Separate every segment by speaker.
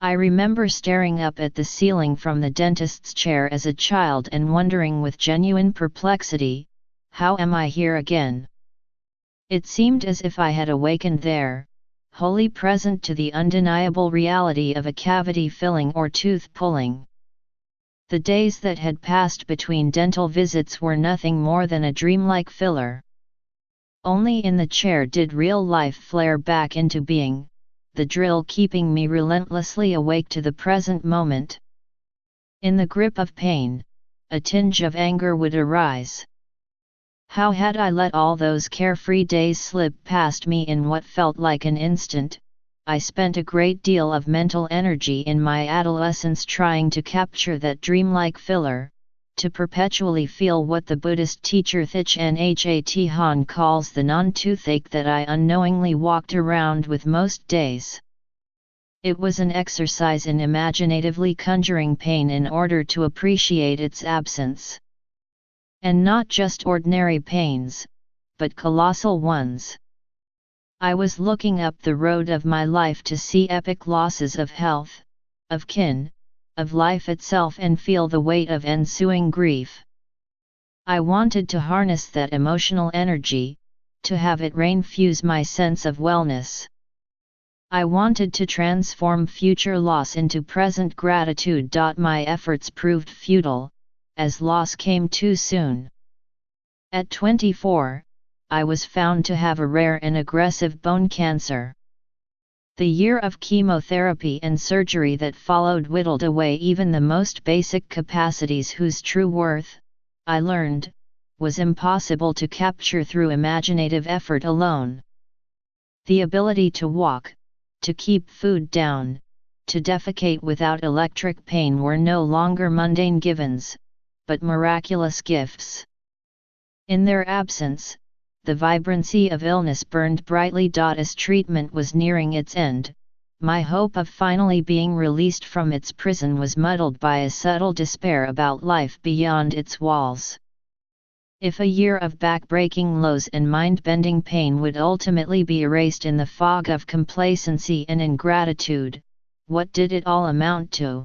Speaker 1: I remember staring up at the ceiling from the dentist's chair as a child and wondering with genuine perplexity, how am I here again? It seemed as if I had awakened there, wholly present to the undeniable reality of a cavity filling or tooth pulling. The days that had passed between dental visits were nothing more than a dreamlike filler. Only in the chair did real life flare back into being, the drill keeping me relentlessly awake to the present moment. In the grip of pain, a tinge of anger would arise. How had I let all those carefree days slip past me in what felt like an instant? I spent a great deal of mental energy in my adolescence trying to capture that dreamlike filler, to perpetually feel what the Buddhist teacher Thich Nhat Hanh calls the non-toothache that I unknowingly walked around with most days. It was an exercise in imaginatively conjuring pain in order to appreciate its absence. And not just ordinary pains, but colossal ones. I was looking up the road of my life to see epic losses of health, of kin, of life itself and feel the weight of ensuing grief. I wanted to harness that emotional energy, to have it rain-fuse my sense of wellness. I wanted to transform future loss into present gratitude. My efforts proved futile, as loss came too soon. At 24, I was found to have a rare and aggressive bone cancer. The year of chemotherapy and surgery that followed whittled away even the most basic capacities whose true worth, I learned, was impossible to capture through imaginative effort alone. The ability to walk, to keep food down, to defecate without electric pain were no longer mundane givens, but miraculous gifts. In their absence, the vibrancy of illness burned brightly. As treatment was nearing its end, my hope of finally being released from its prison was muddled by a subtle despair about life beyond its walls. If a year of back-breaking lows and mind-bending pain would ultimately be erased in the fog of complacency and ingratitude, what did it all amount to?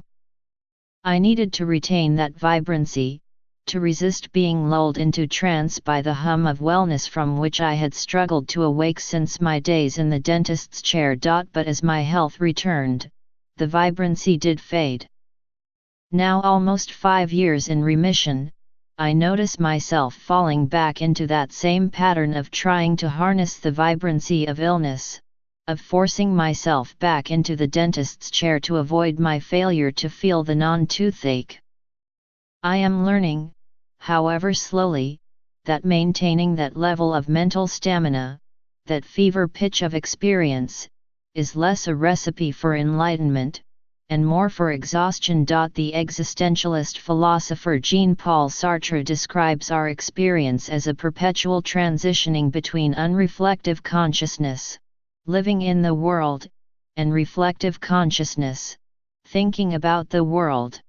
Speaker 1: I needed to retain that vibrancy, to resist being lulled into trance by the hum of wellness from which I had struggled to awake since my days in the dentist's chair. But as my health returned, the vibrancy did fade. Now almost 5 years in remission, I notice myself falling back into that same pattern of trying to harness the vibrancy of illness, of forcing myself back into the dentist's chair to avoid my failure to feel the non-toothache. I am learning, however slowly, that maintaining that level of mental stamina, that fever pitch of experience, is less a recipe for enlightenment, and more for exhaustion. The existentialist philosopher Jean-Paul Sartre describes our experience as a perpetual transitioning between unreflective consciousness, living in the world, and reflective consciousness, thinking about the world.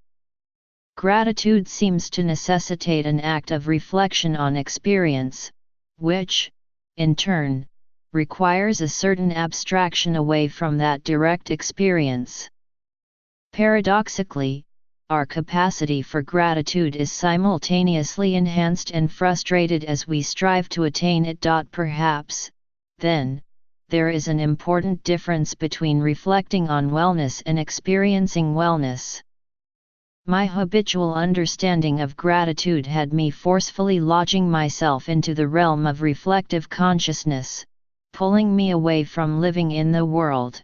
Speaker 1: Gratitude seems to necessitate an act of reflection on experience, which, in turn, requires a certain abstraction away from that direct experience. Paradoxically, our capacity for gratitude is simultaneously enhanced and frustrated as we strive to attain it. Perhaps, then, there is an important difference between reflecting on wellness and experiencing wellness. My habitual understanding of gratitude had me forcefully lodging myself into the realm of reflective consciousness, pulling me away from living in the world.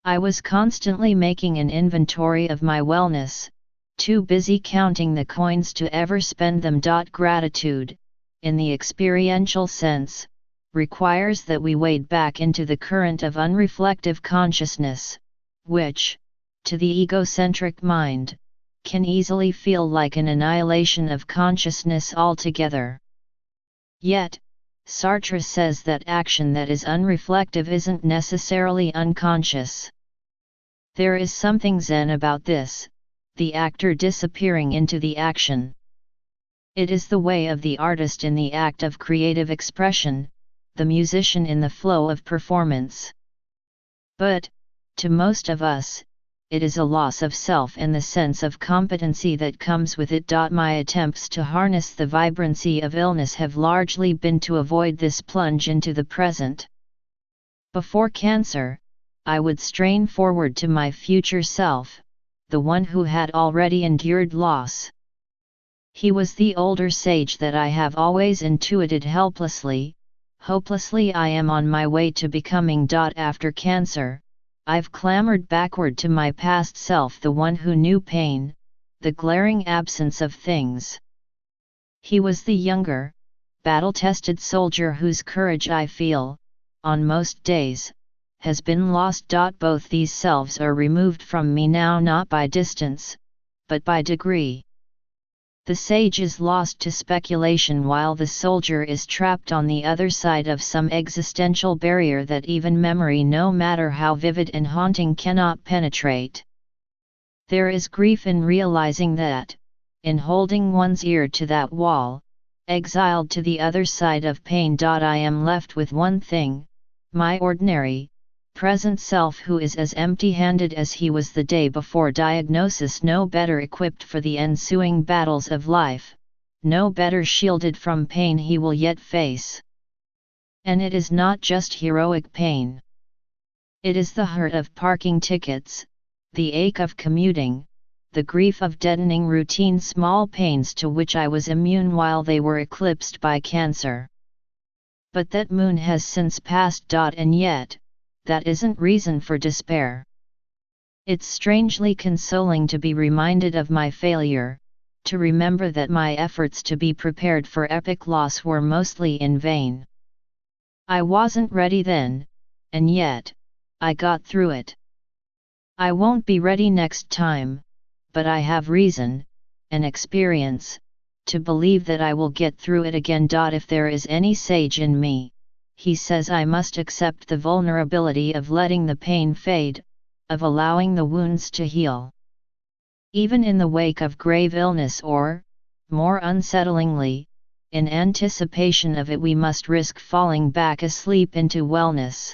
Speaker 1: I was constantly making an inventory of my wellness, too busy counting the coins to ever spend them. Gratitude, in the experiential sense, requires that we wade back into the current of unreflective consciousness, which, to the egocentric mind, can easily feel like an annihilation of consciousness altogether. Yet, Sartre says that action that is unreflective isn't necessarily unconscious. There is something zen about this, the actor disappearing into the action. It is the way of the artist in the act of creative expression, the musician in the flow of performance. But, to most of us, it is a loss of self and the sense of competency that comes with it. My attempts to harness the vibrancy of illness have largely been to avoid this plunge into the present. Before cancer, I would strain forward to my future self, the one who had already endured loss. He was the older sage that I have always intuited helplessly, hopelessly. I am on my way to becoming. After cancer, I've clambered backward to my past self, the one who knew pain, the glaring absence of things. He was the younger, battle-tested soldier whose courage I feel, on most days, has been lost. Both these selves are removed from me now, not by distance, but by degree. The sage is lost to speculation while the soldier is trapped on the other side of some existential barrier that even memory, no matter how vivid and haunting, cannot penetrate. There is grief in realizing that, in holding one's ear to that wall, exiled to the other side of pain, I am left with one thing, my ordinary, present self, who is as empty-handed as he was the day before diagnosis, no better equipped for the ensuing battles of life, no better shielded from pain he will yet face. And it is not just heroic pain. It is the hurt of parking tickets, the ache of commuting, the grief of deadening routine, small pains to which I was immune while they were eclipsed by cancer. But that moon has since passed. And yet, that isn't reason for despair. It's strangely consoling to be reminded of my failure, to remember that my efforts to be prepared for epic loss were mostly in vain. I wasn't ready then, and yet, I got through it. I won't be ready next time, but I have reason, and experience, to believe that I will get through it again. If there is any sage in me, he says I must accept the vulnerability of letting the pain fade, of allowing the wounds to heal. Even in the wake of grave illness, or, more unsettlingly, in anticipation of it, we must risk falling back asleep into wellness.